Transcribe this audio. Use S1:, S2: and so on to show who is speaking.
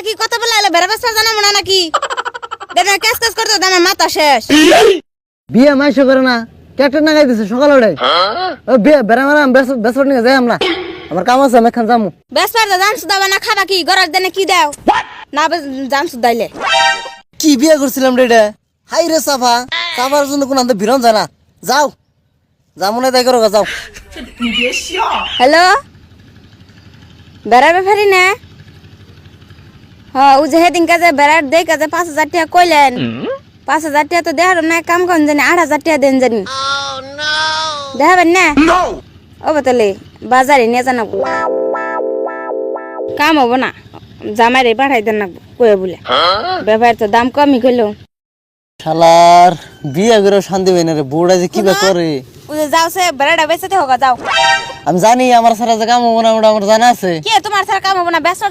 S1: কি কথা বলে এলে বেড়া বেসা জানা মনে নাকি দেনা কাজ কাজ করতে দামে মাথা শেষ
S2: বিয়ে মাইশো করে না ক্যারেক্টার না গাইতেছে সকাল ওটাই ও বিয়ে বেড়া মারা বেসর নিয়ে যাই আমরা আমার কাম আছে আমি এখান যামু
S1: বেসপার দা জানছ দাবা না খাবা কি গরার দেনে কি দাও না জানছ দাইলে
S2: কি বিয়ে করছিলাম রে এটা হাই রে সাফা সাফার জন্য কোন আনতে বিরন যায় না যাও যামু না তাই করো যাও
S1: হ্যালো বেড়ার ব্যাপারি না হ্যাঁ ও যে হেদিন কাজে বেড়ার দেই কাজে 5,000 টাকা কইলেন 5,000 টাকা তো দেহার না কাম কোন জানি 8,000 টাকা দেন জানি দেখাবেন না ও বতলে বাজারে নিয়ে জানাব কাম হবো না জামাইরে পাঠাই দেন না কয়ে বলে ব্যাপার তো দাম কমই কইলো
S2: শালার বিয়ে করে শান্তি হয় না রে বউটা যে কি বা করে
S1: ও যে যাও সে বেড়াটা বেঁচেতে হোক যাও
S2: আমি জানি আমার সারা যে কাম হবো না ওটা আমার জানা আছে
S1: কে তোমার ছাড়া কাম হবো না ব্যস্ত